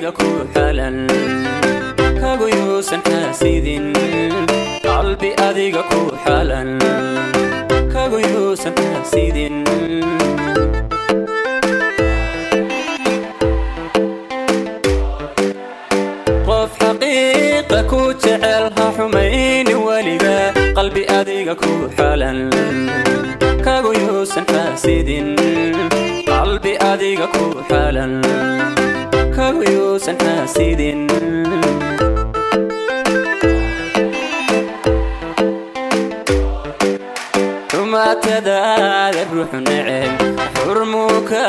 adiga ku xalan kagu yuusan xaasidin qalbi adiga ku xalan kagu yuusan xaasidin qof xaqiiqa ku jecelha xumayn waliga qalbi adiga ku xalan kagu yuusan xaasidin qalbi adiga ku xalan kagu yuusan xaasidin xumaatadaada ruux neceb xurmuka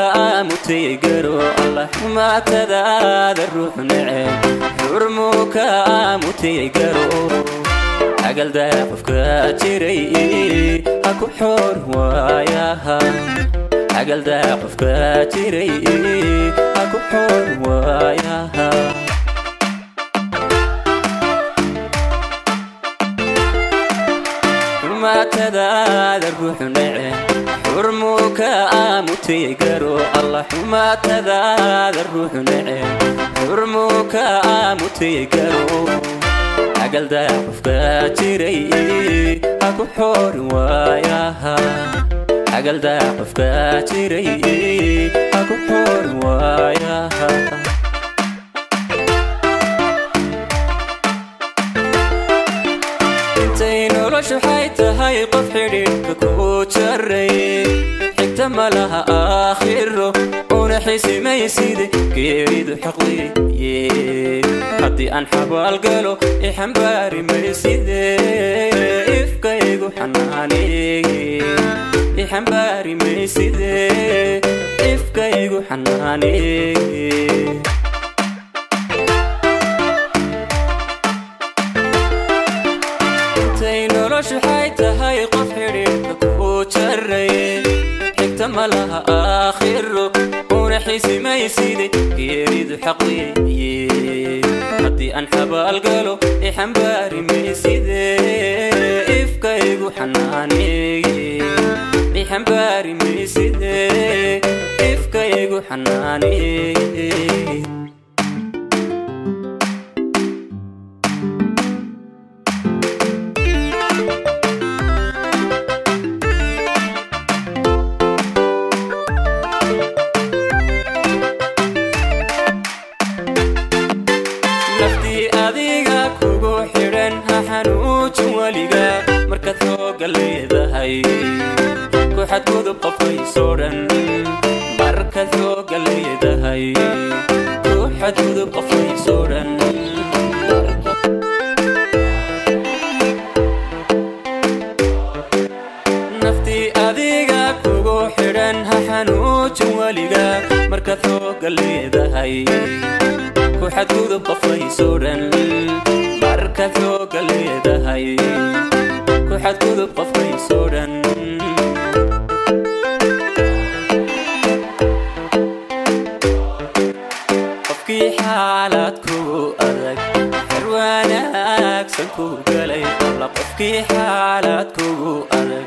mutaygaru allah xumaatadaada ruux neceb xurmuka mutaygaru agalda qofka jiray ha ku xor waayaha agalda qofka jiray ha ku xor waayaha xumaatadaada ruux neceb xurmuka mutaygaru allah xumaatadaada ruux neceb xurmuka mutaygaru agalda qofka jiray ha ku xor waayaha agalda qofka jiray ha ku xor waayaha intay noloshu haytahay qof xidhiidhka ku jaray xigta ma laha aakhiro una xisimaysid geeridu xaqdiye haddii aan xabaal galo ixambaari mayside ifkaygu xanaaneye ixambaari mayside ifkaygu xanaaneye intay noloshu haytahay qof xidhiidhka ku jaray xigta ma laha aakhiro una xisimaysid geeridu xaqdiye haddii aan xabaal galo ixambaari mayside ifkaygu xanaaneye ixambaari mayside ifkaygu xanaaneye naftii adiga kugu xidhan ha xanuujin weliga markaad xooga leedahay ku xadgudub qofkaysoo dhan markaad xooga leedahay ku xadgudub qofkaysoo dhan naftii adiga kugu xidhan ha xanuujin weliga markaad xooga leedahay ku xadgudub qofkaysoo dhan markaad xooga leedahay ku xadgudub qofkaysoo dhan qofkii xaalad kugu adag xer wanaagsan ku galay alla qofkii xaalad kugu adag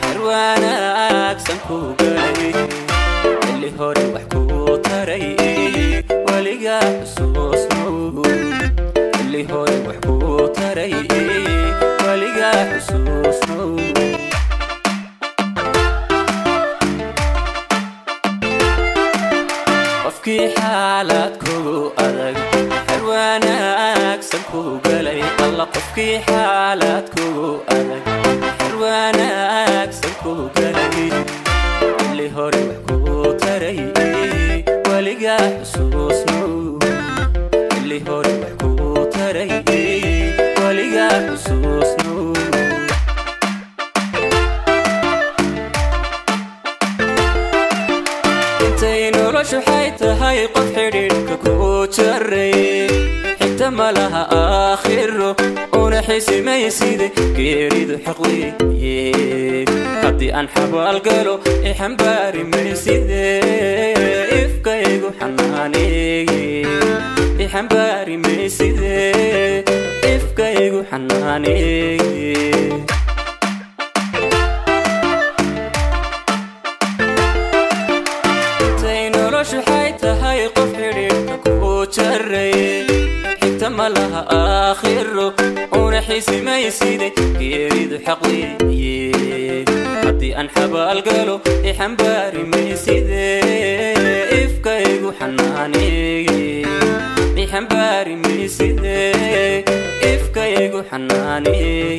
xer wanaagsan ku galay xilli hore wax ku taray weliga xusuusnow xilli hore wax ku taray weliga xusuusnow qofkii xaalad kugu adag xer wanaagsan ku galay alla qofkii xaalad kugu adag xer wanaagsan ku galay xilli hore wax ku taray weliga xusuusnow xilli hore wax ku taray weliga xusuusnow intay noloshu haytahay qof xidhiidhka ku jaray xigta ma laha aakhiro una xisimaysid geeridu xaqdiye haddii aan xabaal galo ixambaari mayside ifkaygu xanaaneye ixambaari mayside ifkaygu xanaaneye noloshu haytahay qof xidhiidhka ku jaray حيسميسيدي قيريدو حقوي هدي أنحب القلو إحنباري ميسيدي إفكايقو حناني إحنباري ميسيدي إفكايقو حناني